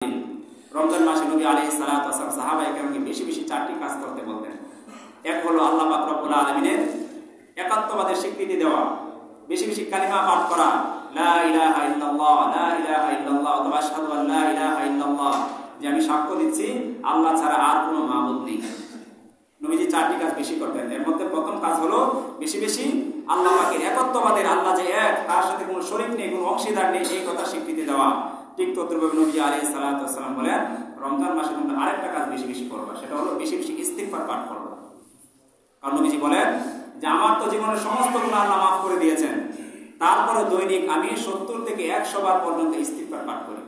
রমজান মাসে নবী আলাইহিস সালাতু ওয়াস সালাম সাহাবায়ে কেরামকে বেশি বেশি চারটি কাজ করতে বলতেন। এক হলো আল্লাহ পাক রব্বুল আলামিনের একাত্মবাদের স্বীকৃতি দেওয়া, বেশি বেশি কালিমা পাঠ করা, লা ইলাহা ইল্লাল্লাহ লা ইলাহা ইল্লাল্লাহ ওয়া আশহাদু আল লা ইলাহা ইল্লাল্লাহ, যে আমি সাক্ষ্য দিচ্ছি আল্লাহ ছাড়া আর কোনো মাবুদ নেই। নবীজি চারটি কাজ বেশি করতেন। এর মধ্যে প্রথম কাজ হলো বেশি বেশি আল্লাহ পাকের একত্ববাদের, আল্লাহ যে এক, তার সাথে কোনো শরীক নেই, কোনো অংশীদার নেই, এই কথা স্বীকৃতি দেওয়া। ঠিক তদ্রুপভাবে নবীজি আলাইহিস সালাতু ওয়াস সালাম বলেন, রমজান মাসে তোমরা আরেকটা কাজ বেশি বেশি করবা, সেটা হলো বেশি বেশি ইস্তিগফার পাঠ করবা। কারণ নবীজি বলেন যে আমার তো জীবনের সমস্ত গুনাহ আল্লাহ মাফ করে দিয়েছেন, তারপরে দৈনিক আমি 70 থেকে 100 বার পর্যন্ত ইস্তিগফার পাঠ করি।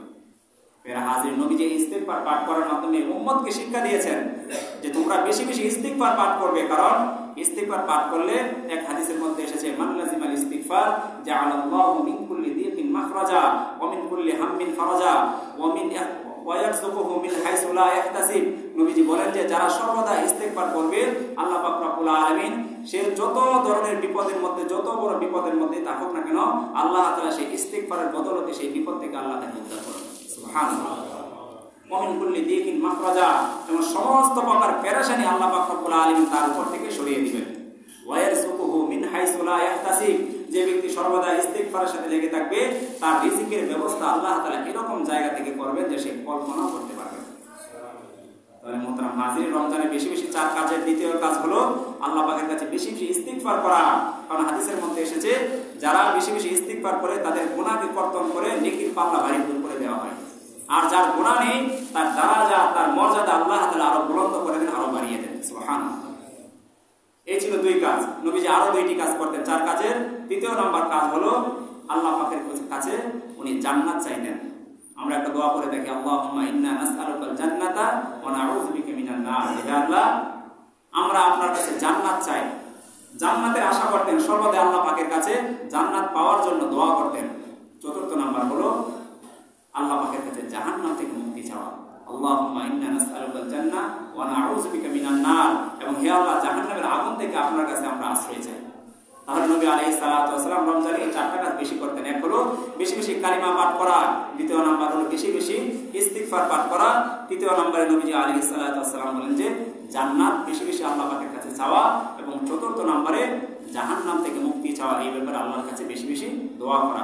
এরা হাজির, নবীজি ইস্তিগফার পাঠ করার মাধ্যমে উম্মতকে শিক্ষা দিয়েছেন যে তোমরা বেশি বেশি ইস্তিগফার পাঠ করবে। কারণ ইস্তিগফার পাঠ করলে এক হাদিসের মধ্যে এসেছে, মান লাজিমাল ইস্তিগফার জাআলাল্লাহু মিন কুল্লি দিকিন মাখরাজা ওয়া মিন কুল্লি হাম্মিন ফারাজা ওয়া মিন ওয়ায়ারযুকুহু মিন হাইসু লা ইয়াহতাসিব। নবীজি বলেন যে যারা সর্বদা ইস্তিগফার করবে, আল্লাহ পাক রব্বুল আলামিন সে যত ধরনের বিপদের মধ্যে, যত বড় বিপদের মধ্যে থাকুক না কেন, আল্লাহ তাআলা সেই ইস্তিগফারের বদৌলতে সেই বিপদ থেকে আল্লাহ তাকে উদ্ধার করবেন। সুবহানাল্লাহ। ওয়া মিন কুল্লি দিকিন মাখরাজা, এবং সমস্ত প্রকার পেরেশানি আল্লাহ পাক রব্বুল আলামিন তার উপর থেকে সরিয়ে দিবেন। ওয়ায়ারযুকুহু মিন হাইসু লা ইয়াহতাসিব, যে ব্যক্তি সর্বদা ইস্তিগফারের সাথে লেগে থাকবে, তার রিজিকের ব্যবস্থা আল্লাহ তাআলা এরকম জায়গা থেকে করবেন যে সে কল্পনাও করতে পারবে না। তাহলে মোহতারাম হাজির, রমজানে বেশি বেশি চার কাজের দ্বিতীয় কাজ হলো আল্লাহ পাকের কাছে বেশি বেশি ইস্তিগফার করা। কারণ হাদিসের মধ্যে এসেছে, যারা বেশি বেশি ইস্তিগফার করে তাদের গুনাহকে কর্তন করে নেকির পাল্লা ভারী দূর করে দেওয়া হয়। আর যার গুনাহ নেই, তার দারাজা, তার মর্যাদা আল্লাহ তাআলা আরো বুলন্দ করে দেন, আরো বাড়িয়ে দেন। সুবহানাল্লাহ। এই ছিল দুই কাজ। নবীজি আরো দুইটি কাজ করতেন চার কাজের। তৃতীয় নাম্বার কাজ হলো আল্লাহ পাকের কাছে উনি জান্নাত চাইতেন। আমরা একটা দোয়া করে দেখি, আল্লাহুম্মা ইন্না নাসআলুকাল জান্নাতা ওয়া নাউযু বিকা মিনান নার। হে আল্লাহ, আমরা আপনার কাছে জান্নাত চাই। জান্নাতের আশা করতেন, সর্বদা আল্লাহ পাকের কাছে জান্নাত পাওয়ার জন্য দোয়া করতেন। চতুর্থ নাম্বার হলো আল্লাহ পাকের কাছে জাহান্নাম থেকে মুক্তি চাওয়া। আল্লাহুম্মা ইন্না নাসআলুকাল জান্নাহ ওয়া নাউযু বিকা মিনান নার, এবং হে আল্লাহ, জাহান্নামের আগুন থেকে আপনার কাছে আমরা আশ্রয় চাই। তাহলে নবী আলাইহিস সালাতু ওয়াস সালাম রমজানে এই চারটা কাজ বেশি করতেন। এক হলো বেশি বেশি কালিমা পাঠ করা, দ্বিতীয় নাম্বার হলো বেশি বেশি ইস্তিগফার পাঠ করা, তৃতীয় নম্বরে নবীজি আলাইহিস সালাতু ওয়াস সালাম বলেন যে জান্নাত বেশি বেশি আল্লাহ পাকের কাছে চাওয়া, এবং চতুর্থ নম্বরে জাহান্নাম থেকে মুক্তি চাওয়া। এই ব্যাপারে আল্লাহর কাছে বেশি বেশি দোয়া করা।